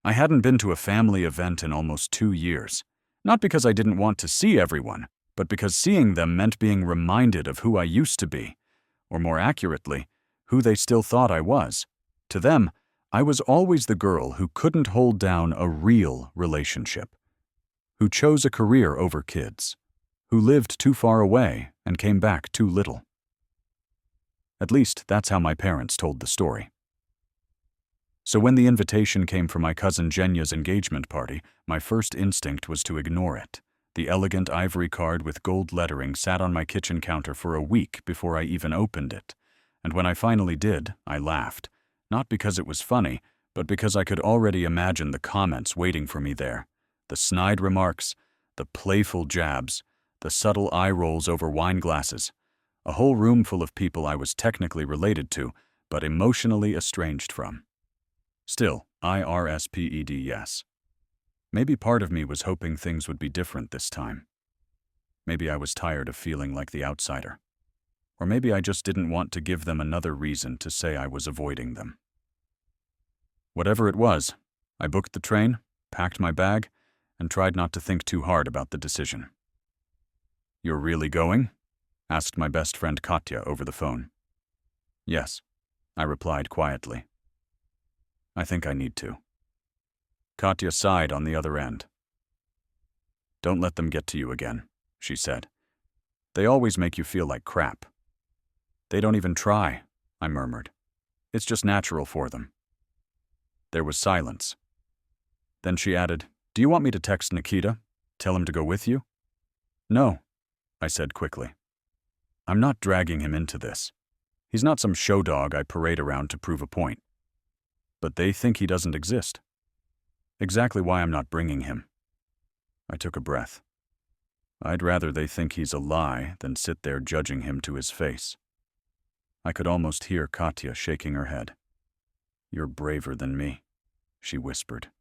I hadn't been to a family event in almost 2 years. Not because I didn't want to see everyone, but because seeing them meant being reminded of who I used to be, or more accurately, who they still thought I was. To them, I was always the girl who couldn't hold down a real relationship, who chose a career over kids, who lived too far away and came back too little. At least that's how my parents told the story. So when the invitation came for my cousin Jenya's engagement party, my first instinct was to ignore it. The elegant ivory card with gold lettering sat on my kitchen counter for a week before I even opened it. And when I finally did, I laughed. Not because it was funny, but because I could already imagine the comments waiting for me there. The snide remarks, the playful jabs, the subtle eye rolls over wine glasses. A whole room full of people I was technically related to, but emotionally estranged from. Still, IRSPED yes. Maybe part of me was hoping things would be different this time. Maybe I was tired of feeling like the outsider. Or maybe I just didn't want to give them another reason to say I was avoiding them. Whatever it was, I booked the train, packed my bag, and tried not to think too hard about the decision. "You're really going?" asked my best friend Katya over the phone. "Yes," I replied quietly. "I think I need to." Katya sighed on the other end. "Don't let them get to you again," she said. "They always make you feel like crap." "They don't even try," I murmured. "It's just natural for them." There was silence. Then she added, "Do you want me to text Nikita? Tell him to go with you?" "No," I said quickly. "I'm not dragging him into this. He's not some show dog I parade around to prove a point. But they think he doesn't exist. Exactly why I'm not bringing him." I took a breath. I'd rather they think he's a lie than sit there judging him to his face. I could almost hear Katya shaking her head. "You're braver than me," she whispered.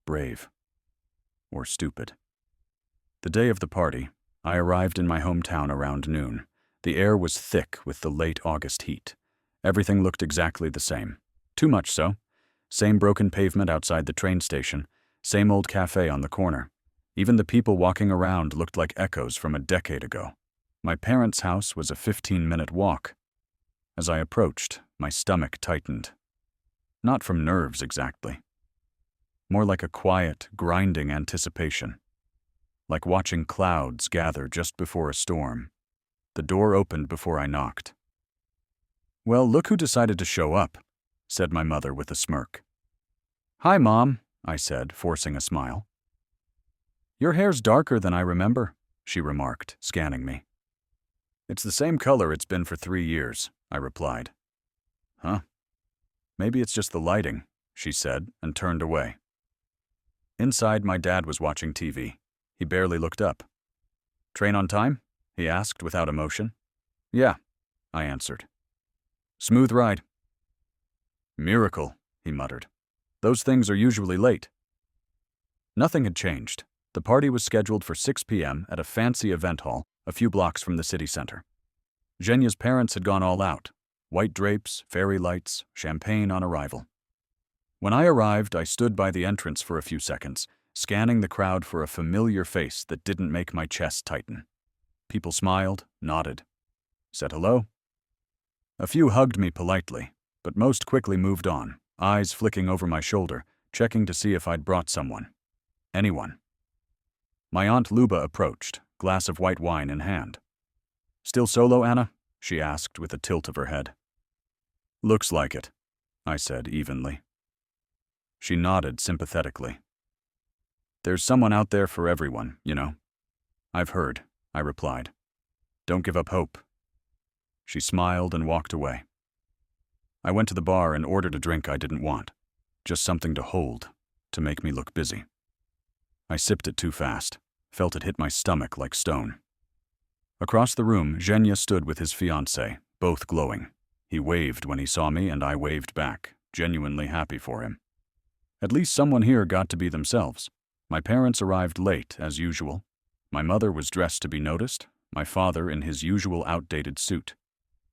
Brave. Or stupid. The day of the party, I arrived in my hometown around noon. The air was thick with the late August heat. Everything looked exactly the same. Too much so. Same broken pavement outside the train station, same old cafe on the corner. Even the people walking around looked like echoes from a decade ago. My parents' house was a 15-minute walk. As I approached, my stomach tightened. Not from nerves exactly. More like a quiet, grinding anticipation. Like watching clouds gather just before a storm. The door opened before I knocked. "Well, look who decided to show up," said my mother with a smirk. "Hi, Mom," I said, forcing a smile. "Your hair's darker than I remember," she remarked, scanning me. "It's the same color it's been for 3 years," I replied. "Huh? Maybe it's just the lighting," she said, and turned away. Inside, my dad was watching TV. He barely looked up. "Train on time?" he asked without emotion. "Yeah," I answered. "Smooth ride?" "Miracle," he muttered. "Those things are usually late." Nothing had changed. The party was scheduled for 6 p.m. at a fancy event hall a few blocks from the city center. Jenya's parents had gone all out. White drapes, fairy lights, champagne on arrival. When I arrived, I stood by the entrance for a few seconds, scanning the crowd for a familiar face that didn't make my chest tighten. People smiled, nodded, said hello. A few hugged me politely, but most quickly moved on, eyes flicking over my shoulder, checking to see if I'd brought someone. Anyone. My Aunt Luba approached, glass of white wine in hand. "Still solo, Anna?" she asked with a tilt of her head. "Looks like it," I said evenly. She nodded sympathetically. "There's someone out there for everyone, you know." "I've heard," I replied. "Don't give up hope." She smiled and walked away. I went to the bar and ordered a drink I didn't want. Just something to hold, to make me look busy. I sipped it too fast, felt it hit my stomach like stone. Across the room, Zhenya stood with his fiancé, both glowing. He waved when he saw me and I waved back, genuinely happy for him. At least someone here got to be themselves. My parents arrived late, as usual. My mother was dressed to be noticed, my father in his usual outdated suit.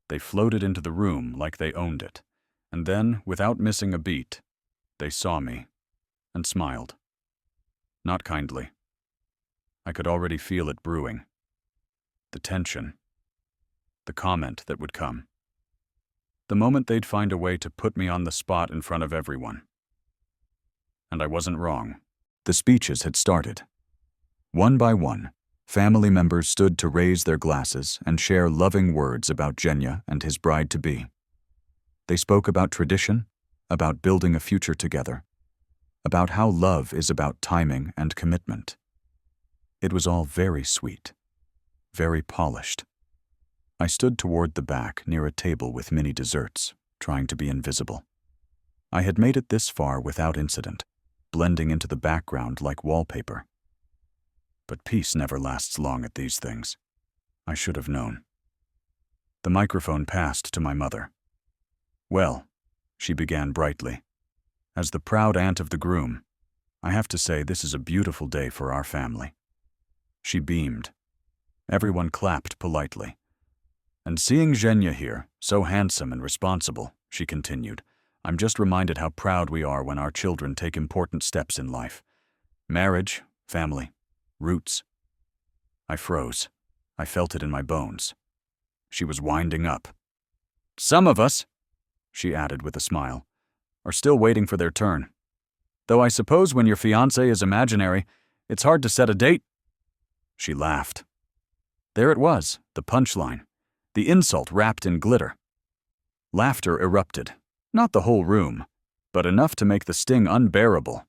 They floated into the room like they owned it. And then, without missing a beat, they saw me. and smiled. Not kindly. I could already feel it brewing. The tension. The comment that would come. The moment they'd find a way to put me on the spot in front of everyone. And I wasn't wrong. The speeches had started. One by one, family members stood to raise their glasses and share loving words about Genya and his bride-to-be. They spoke about tradition, about building a future together, about how love is about timing and commitment. It was all very sweet, very polished. I stood toward the back near a table with mini desserts, trying to be invisible. I had made it this far without incident, blending into the background like wallpaper. But peace never lasts long at these things. I should have known. The microphone passed to my mother. "Well," she began brightly, "as the proud aunt of the groom, I have to say this is a beautiful day for our family." She beamed. Everyone clapped politely. "And seeing Genya here, so handsome and responsible," she continued, "I'm just reminded how proud we are when our children take important steps in life. Marriage, family, roots." I froze. I felt it in my bones. She was winding up. "Some of us," she added with a smile, "are still waiting for their turn. Though I suppose when your fiancé is imaginary, it's hard to set a date." She laughed. There it was, the punchline, the insult wrapped in glitter. Laughter erupted, not the whole room, but enough to make the sting unbearable.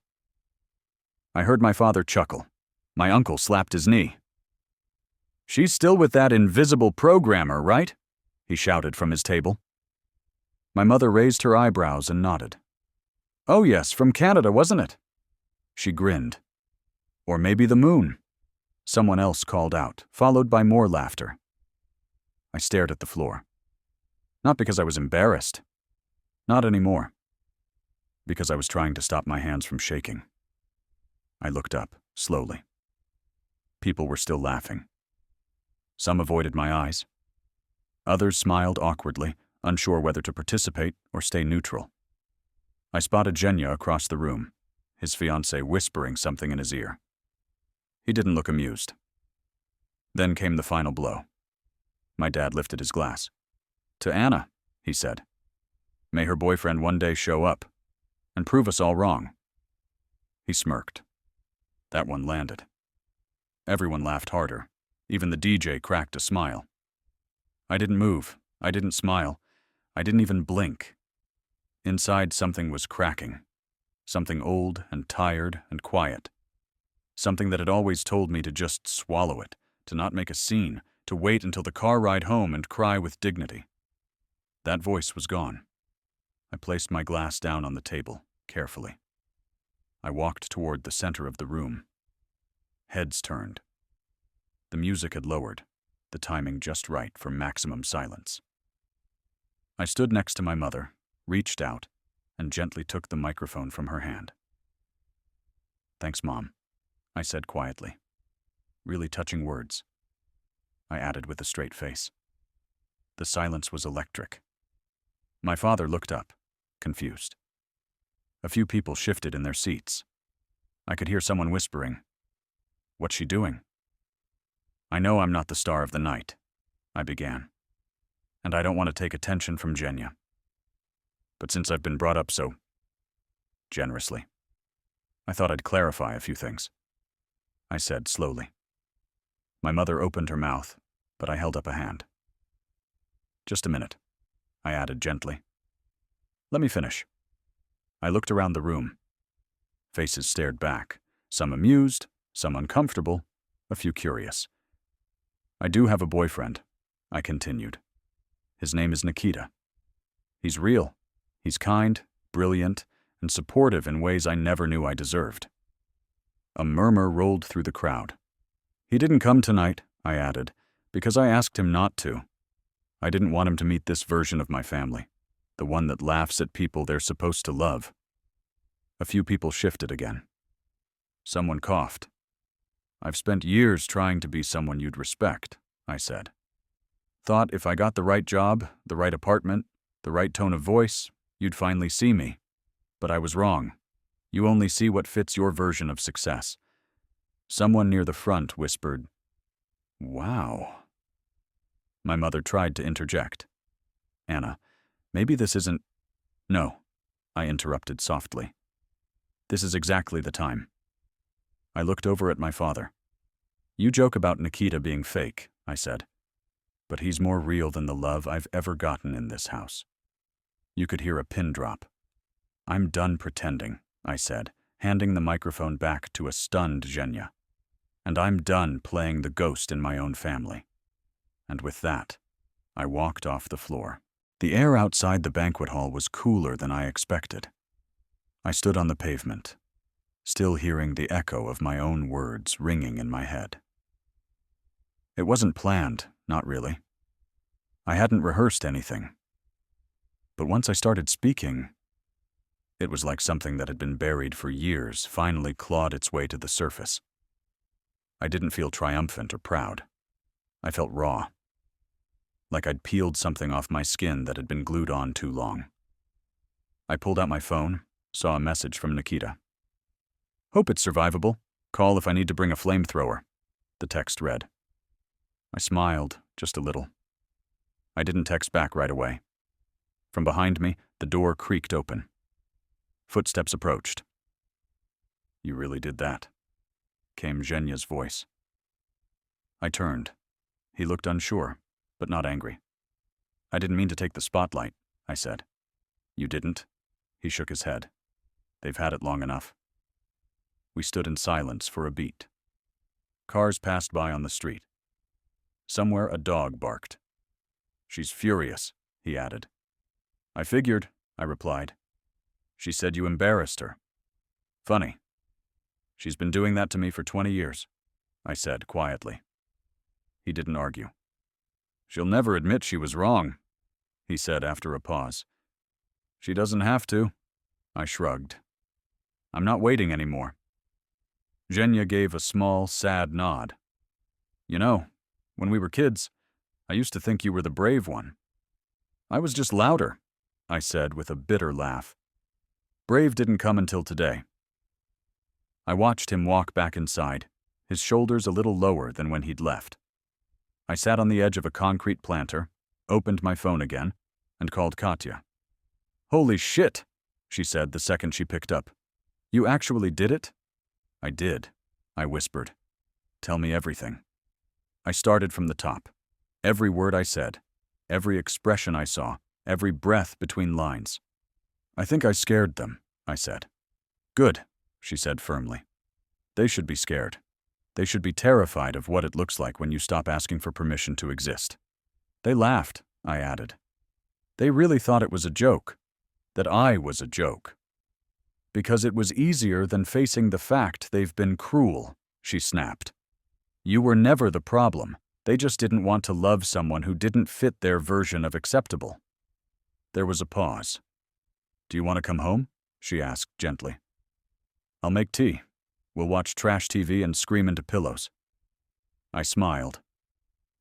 I heard my father chuckle. My uncle slapped his knee. "She's still with that invisible programmer, right?" he shouted from his table. My mother raised her eyebrows and nodded. "Oh yes, from Canada, wasn't it?" She grinned. "Or maybe the moon," someone else called out, followed by more laughter. I stared at the floor. Not because I was embarrassed. Not anymore. Because I was trying to stop my hands from shaking. I looked up, slowly. People were still laughing. Some avoided my eyes. Others smiled awkwardly, unsure whether to participate or stay neutral. I spotted Genya across the room, his fiancée whispering something in his ear. He didn't look amused. Then came the final blow. My dad lifted his glass. "To Anna," he said. "May her boyfriend one day show up and prove us all wrong." He smirked. That one landed. Everyone laughed harder. Even the DJ cracked a smile. I didn't move. I didn't smile. I didn't even blink. Inside, something was cracking. Something old and tired and quiet. Something that had always told me to just swallow it, to not make a scene, to wait until the car ride home and cry with dignity. That voice was gone. I placed my glass down on the table, carefully. I walked toward the center of the room. Heads turned. The music had lowered, the timing just right for maximum silence. I stood next to my mother, reached out, and gently took the microphone from her hand. "Thanks, Mom," I said quietly. Really touching words. I added with a straight face. The silence was electric. My father looked up, confused. A few people shifted in their seats. I could hear someone whispering, "What's she doing?" "I know I'm not the star of the night," I began. "And I don't want to take attention from Genya. But since I've been brought up so generously, I thought I'd clarify a few things," I said slowly. My mother opened her mouth, but I held up a hand. "Just a minute," I added gently. "Let me finish." I looked around the room. Faces stared back, some amused, some uncomfortable, a few curious. "I do have a boyfriend," I continued. "His name is Nikita. He's real. He's kind, brilliant, and supportive in ways I never knew I deserved." A murmur rolled through the crowd. "He didn't come tonight," I added, "because I asked him not to. I didn't want him to meet this version of my family, the one that laughs at people they're supposed to love." A few people shifted again. Someone coughed. "I've spent years trying to be someone you'd respect," I said. "Thought if I got the right job, the right apartment, the right tone of voice, you'd finally see me. But I was wrong. You only see what fits your version of success. Someone near the front whispered, "Wow." My mother tried to interject. "Anna, maybe this isn't—" "No," I interrupted softly. "This is exactly the time." I looked over at my father. "You joke about Nikita being fake," I said, "but he's more real than the love I've ever gotten in this house." You could hear a pin drop. "I'm done pretending," I said, handing the microphone back to a stunned Zhenya. "And I'm done playing the ghost in my own family." And with that, I walked off the floor. The air outside the banquet hall was cooler than I expected. I stood on the pavement, still hearing the echo of my own words ringing in my head. It wasn't planned, not really. I hadn't rehearsed anything. But once I started speaking, it was like something that had been buried for years finally clawed its way to the surface. I didn't feel triumphant or proud. I felt raw. Like I'd peeled something off my skin that had been glued on too long. I pulled out my phone, saw a message from Nikita. "Hope it's survivable. Call if I need to bring a flamethrower," the text read. I smiled, just a little. I didn't text back right away. From behind me, the door creaked open. Footsteps approached. "You really did that," came Zhenya's voice. I turned. He looked unsure, but not angry. "I didn't mean to take the spotlight," I said. "You didn't?" He shook his head. "They've had it long enough." We stood in silence for a beat. Cars passed by on the street. Somewhere a dog barked. "She's furious," he added. "I figured," I replied. "She said you embarrassed her." "Funny. She's been doing that to me for 20 years, I said quietly. He didn't argue. "She'll never admit she was wrong," he said after a pause. "She doesn't have to," I shrugged. "I'm not waiting anymore." Zhenya gave a small, sad nod. "You know, when we were kids, I used to think you were the brave one." "I was just louder," I said with a bitter laugh. "Brave didn't come until today." I watched him walk back inside, his shoulders a little lower than when he'd left. I sat on the edge of a concrete planter, opened my phone again, and called Katya. "Holy shit," she said the second she picked up. "You actually did it?" "I did," I whispered. "Tell me everything." I started from the top. Every word I said, every expression I saw, every breath between lines. "I think I scared them," I said. "Good," she said firmly. "They should be scared. They should be terrified of what it looks like when you stop asking for permission to exist." They laughed, I added. They really thought it was a joke, that I was a joke. "Because it was easier than facing the fact they've been cruel," she snapped. "You were never the problem. They just didn't want to love someone who didn't fit their version of acceptable." There was a pause. "Do you want to come home?" she asked gently. "I'll make tea. We'll watch trash TV and scream into pillows." I smiled.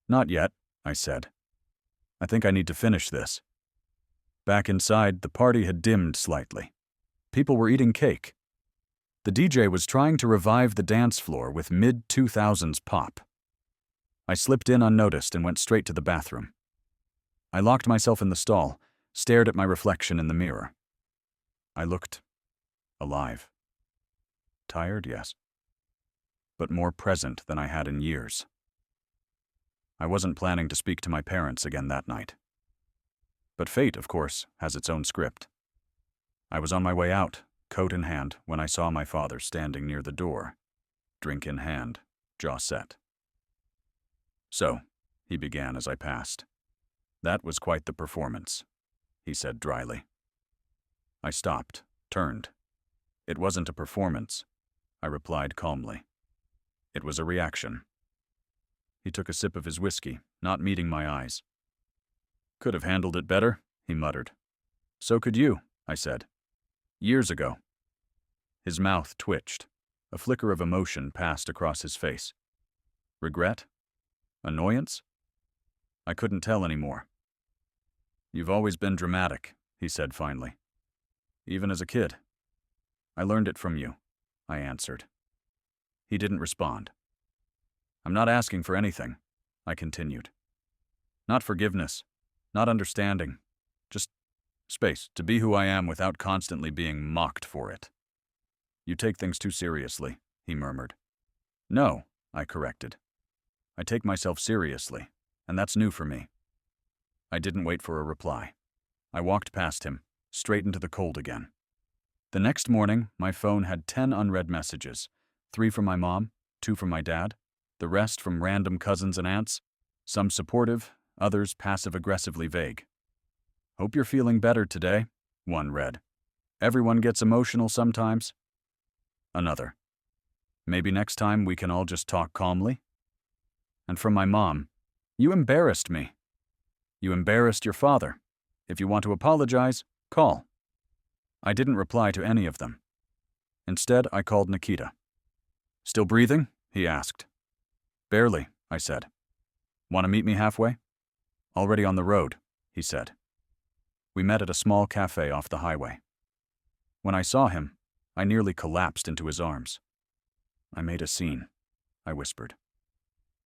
"Not yet," I said. "I think I need to finish this." Back inside, the party had dimmed slightly. People were eating cake. The DJ was trying to revive the dance floor with mid-2000s pop. I slipped in unnoticed and went straight to the bathroom. I locked myself in the stall, stared at my reflection in the mirror. I looked alive. Tired, yes, but more present than I had in years. I wasn't planning to speak to my parents again that night. But fate, of course, has its own script. I was on my way out, coat in hand, when I saw my father standing near the door, drink in hand, jaw set. "So," he began as I passed. "That was quite the performance," he said dryly. I stopped, turned. "It wasn't a performance," I replied calmly. "It was a reaction." He took a sip of his whiskey, not meeting my eyes. "Could have handled it better," he muttered. "So could you," I said. "Years ago." His mouth twitched. A flicker of emotion passed across his face. Regret? Annoyance? I couldn't tell anymore. "You've always been dramatic," he said finally. "Even as a kid." I learned it from you, I answered. He didn't respond. I'm not asking for anything, I continued. Not forgiveness, not understanding, just space to be who I am without constantly being mocked for it. You take things too seriously, he murmured. No, I corrected. I take myself seriously, and that's new for me. I didn't wait for a reply. I walked past him, straight into the cold again. The next morning, my phone had 10 unread messages, 3 from my mom, 2 from my dad, the rest from random cousins and aunts, some supportive, others passive-aggressively vague. Hope you're feeling better today, one read. Everyone gets emotional sometimes. Another. Maybe next time we can all just talk calmly? And from my mom, you embarrassed me. You embarrassed your father. If you want to apologize, call. I didn't reply to any of them. Instead, I called Nikita. Still breathing? He asked. Barely, I said. Want to meet me halfway? Already on the road, he said. We met at a small cafe off the highway. When I saw him, I nearly collapsed into his arms. I made a scene, I whispered.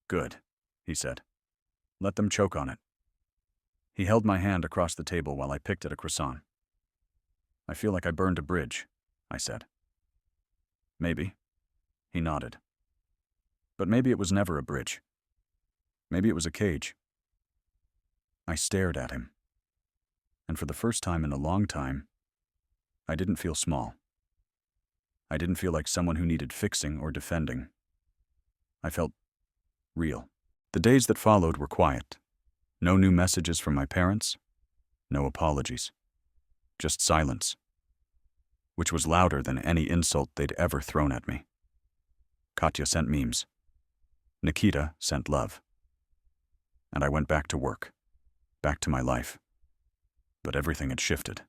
Good, he said. Let them choke on it. He held my hand across the table while I picked at a croissant. I feel like I burned a bridge, I said. Maybe. He nodded. But maybe it was never a bridge. Maybe it was a cage. I stared at him. And for the first time in a long time, I didn't feel small. I didn't feel like someone who needed fixing or defending. I felt real. The days that followed were quiet. No new messages from my parents. No apologies. Just silence, which was louder than any insult they'd ever thrown at me. Katya sent memes. Nikita sent love. And I went back to work, back to my life. But everything had shifted.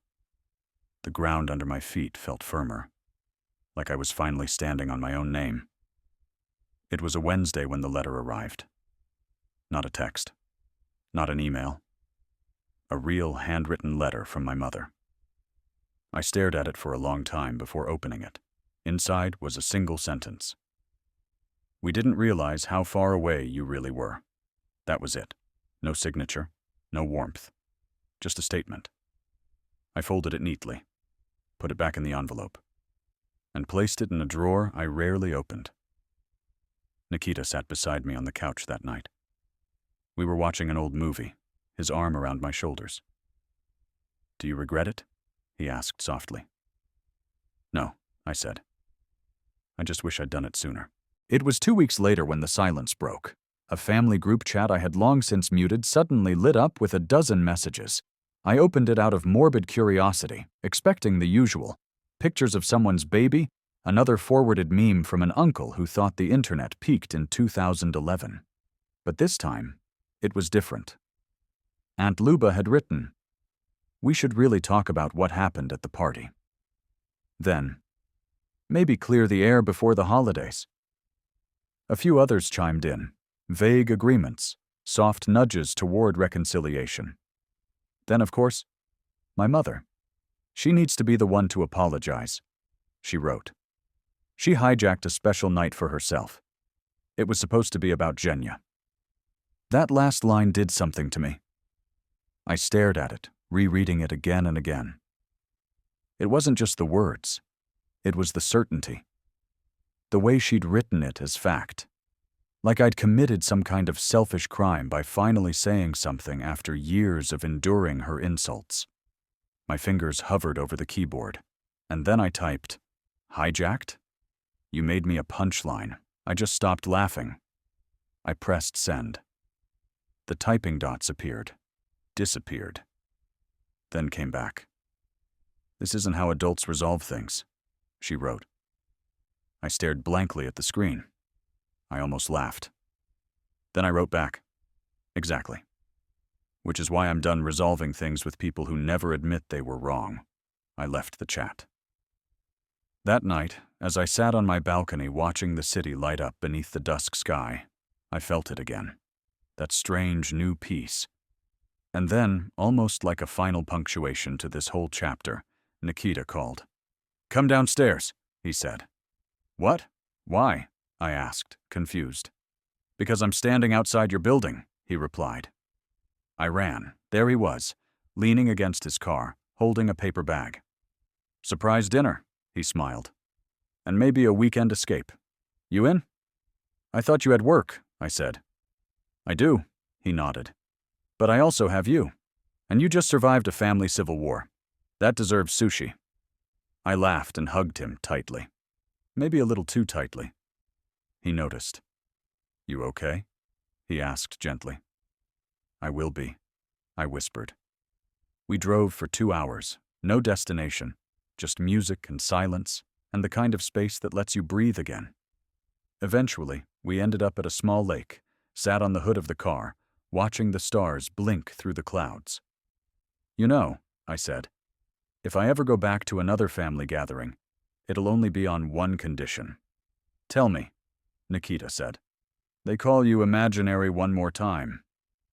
The ground under my feet felt firmer, like I was finally standing on my own name. It was a Wednesday when the letter arrived. Not a text, not an email. A real handwritten letter from my mother. I stared at it for a long time before opening it. Inside was a single sentence. We didn't realize how far away you really were. That was it. No signature, no warmth. Just a statement. I folded it neatly, put it back in the envelope, and placed it in a drawer I rarely opened. Nikita sat beside me on the couch that night. We were watching an old movie, his arm around my shoulders. Do you regret it? He asked softly. No, I said. I just wish I'd done it sooner. It was 2 weeks later when the silence broke. A family group chat I had long since muted suddenly lit up with a dozen messages. I opened it out of morbid curiosity, expecting the usual. Pictures of someone's baby, another forwarded meme from an uncle who thought the internet peaked in 2011. But this time, it was different. Aunt Luba had written, "We should really talk about what happened at the party. Then, maybe clear the air before the holidays." A few others chimed in, vague agreements, soft nudges toward reconciliation. Then, of course, my mother. She needs to be the one to apologize, she wrote. She hijacked a special night for herself. It was supposed to be about Zhenya. That last line did something to me. I stared at it, rereading it again and again. It wasn't just the words. It was the certainty. The way she'd written it as fact. Like I'd committed some kind of selfish crime by finally saying something after years of enduring her insults. My fingers hovered over the keyboard, and then I typed, "Hijacked? You made me a punchline. I just stopped laughing." I pressed send. The typing dots appeared, disappeared, then came back. "This isn't how adults resolve things," she wrote. I stared blankly at the screen. I almost laughed. Then I wrote back, "Exactly. Which is why I'm done resolving things with people who never admit they were wrong." I left the chat. That night, as I sat on my balcony watching the city light up beneath the dusk sky, I felt it again. That strange new peace. And then, almost like a final punctuation to this whole chapter, Nikita called. "Come downstairs." he said. What? Why? I asked, confused. Because I'm standing outside your building, he replied. I ran. There he was, leaning against his car, holding a paper bag. Surprise dinner, he smiled. And maybe a weekend escape. You in? I thought you had work, I said. I do, he nodded. But I also have you. And you just survived a family civil war. That deserves sushi. I laughed and hugged him tightly. Maybe a little too tightly. He noticed. You okay? He asked gently. I will be, I whispered. We drove for 2 hours, no destination, just music and silence, and the kind of space that lets you breathe again. Eventually, we ended up at a small lake, sat on the hood of the car, watching the stars blink through the clouds. You know, I said, if I ever go back to another family gathering, it'll only be on one condition. Tell me, Nikita said. They call you imaginary one more time.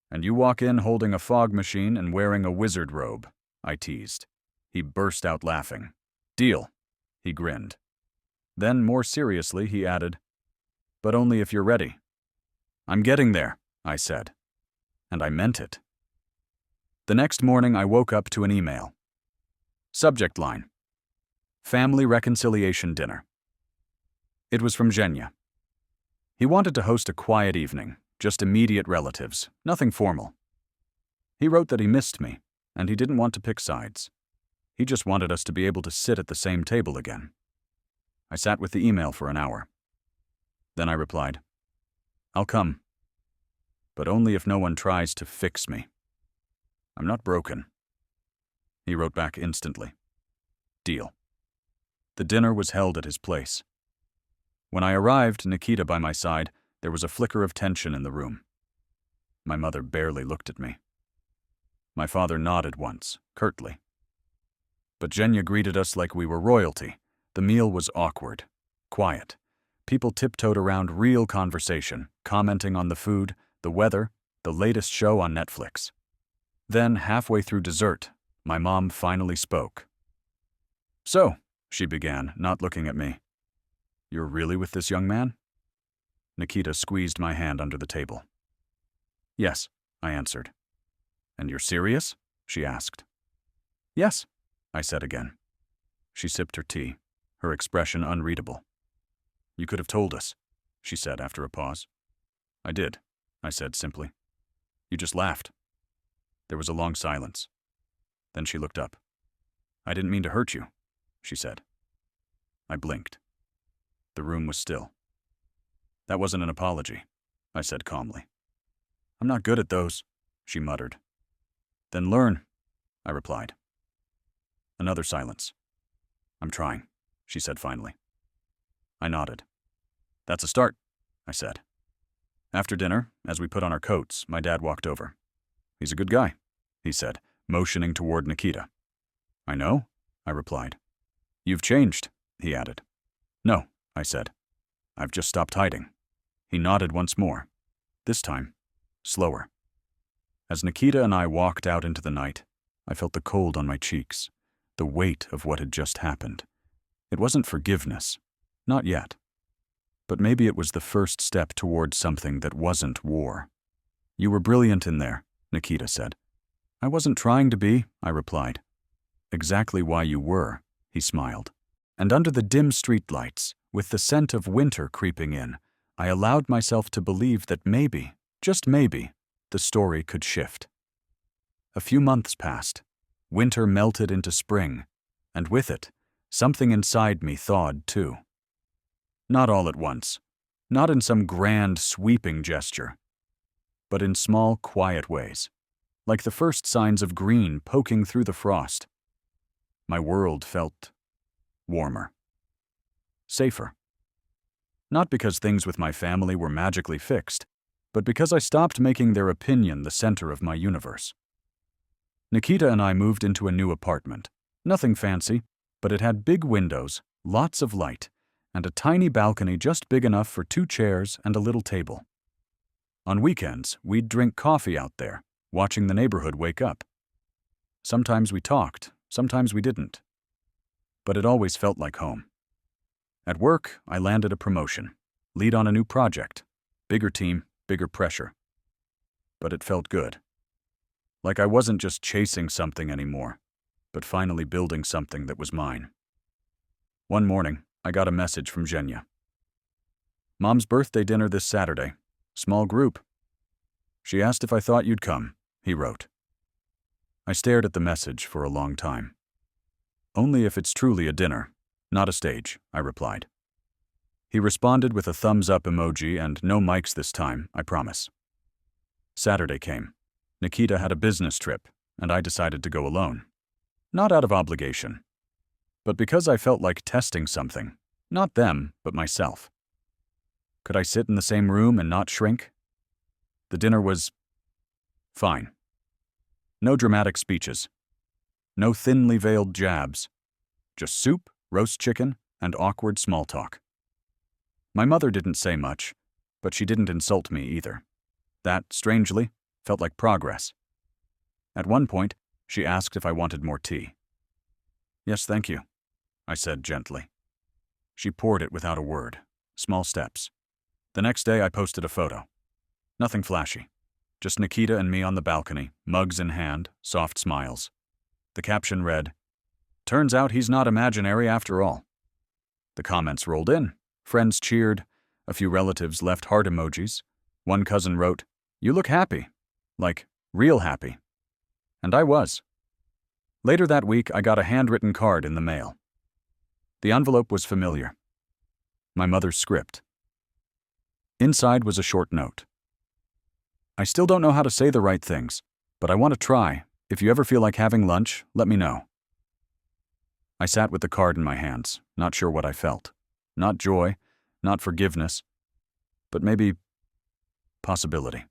And you walk in holding a fog machine and wearing a wizard robe, I teased. He burst out laughing. Deal, he grinned. Then, more seriously, he added, but only if you're ready. I'm getting there, I said. And I meant it. The next morning, I woke up to an email. Subject line: Family Reconciliation Dinner. It was from Zhenya. He wanted to host a quiet evening, just immediate relatives, nothing formal. He wrote that he missed me, and he didn't want to pick sides. He just wanted us to be able to sit at the same table again. I sat with the email for an hour. Then I replied, I'll come. But only if no one tries to fix me. I'm not broken. He wrote back instantly. Deal. The dinner was held at his place. When I arrived, Nikita by my side, there was a flicker of tension in the room. My mother barely looked at me. My father nodded once, curtly. But Zhenya greeted us like we were royalty. The meal was awkward, quiet. People tiptoed around real conversation, commenting on the food, the weather, the latest show on Netflix. Then, halfway through dessert, my mom finally spoke. So, she began, not looking at me. You're really with this young man? Nikita squeezed my hand under the table. Yes, I answered. And you're serious? She asked. Yes, I said again. She sipped her tea, her expression unreadable. You could have told us, she said after a pause. I did, I said simply. You just laughed. There was a long silence. Then she looked up. I didn't mean to hurt you, she said. I blinked. The room was still. That wasn't an apology, I said calmly. I'm not good at those, she muttered. Then learn, I replied. Another silence. I'm trying, she said finally. I nodded. That's a start, I said. After dinner, as we put on our coats, my dad walked over. He's a good guy, he said, motioning toward Nikita. I know, I replied. You've changed, he added. No, I said. I've just stopped hiding. He nodded once more. This time, slower. As Nikita and I walked out into the night, I felt the cold on my cheeks, the weight of what had just happened. It wasn't forgiveness, not yet. But maybe it was the first step toward something that wasn't war. You were brilliant in there, Nikita said. I wasn't trying to be, I replied. Exactly why you were, he smiled. And under the dim streetlights, with the scent of winter creeping in, I allowed myself to believe that maybe, just maybe, the story could shift. A few months passed. Winter melted into spring, and with it, something inside me thawed too. Not all at once, not in some grand, sweeping gesture, but in small, quiet ways, like the first signs of green poking through the frost. My world felt warmer, safer. Not because things with my family were magically fixed, but because I stopped making their opinion the center of my universe. Nikita and I moved into a new apartment. Nothing fancy, but it had big windows, lots of light, and a tiny balcony just big enough for 2 chairs and a little table. On weekends, we'd drink coffee out there, watching the neighborhood wake up. Sometimes we talked, sometimes we didn't. But it always felt like home. At work, I landed a promotion. Lead on a new project. Bigger team, bigger pressure. But it felt good. Like I wasn't just chasing something anymore, but finally building something that was mine. One morning, I got a message from Zhenya. "Mom's birthday dinner this Saturday. Small group." "She asked if I thought you'd come," he wrote. I stared at the message for a long time. "Only if it's truly a dinner, not a stage," I replied. He responded with a thumbs-up emoji and no mics this time, I promise. Saturday came. Nikita had a business trip, and I decided to go alone. Not out of obligation, but because I felt like testing something. Not them, but myself. Could I sit in the same room and not shrink? The dinner was fine. No dramatic speeches. No thinly veiled jabs. Just soup, roast chicken, and awkward small talk. My mother didn't say much, but she didn't insult me either. That, strangely, felt like progress. At one point, she asked if I wanted more tea. "Yes, thank you," I said gently. She poured it without a word. Small steps. The next day, I posted a photo. Nothing flashy. Just Nikita and me on the balcony, mugs in hand, soft smiles. The caption read, "Turns out he's not imaginary after all." The comments rolled in. Friends cheered. A few relatives left heart emojis. One cousin wrote, "You look happy." Like, real happy. And I was. Later that week, I got a handwritten card in the mail. The envelope was familiar. My mother's script. Inside was a short note. "I still don't know how to say the right things, but I want to try. If you ever feel like having lunch, let me know." I sat with the card in my hands, not sure what I felt. Not joy, not forgiveness, but maybe possibility.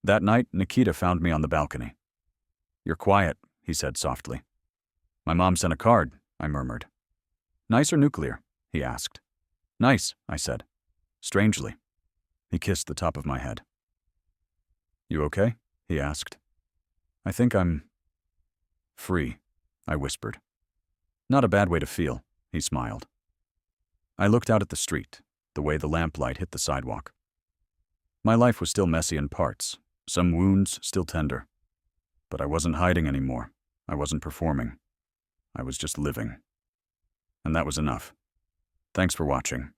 That night, Nikita found me on the balcony. "You're quiet," he said softly. "My mom sent a card," I murmured. "Nice or nuclear?" he asked. "Nice," I said. Strangely. He kissed the top of my head. "You okay?" he asked. "I think I'm free," I whispered. "Not a bad way to feel," he smiled. I looked out at the street, the way the lamplight hit the sidewalk. My life was still messy in parts, some wounds still tender. But I wasn't hiding anymore. I wasn't performing. I was just living. And that was enough. Thanks for watching.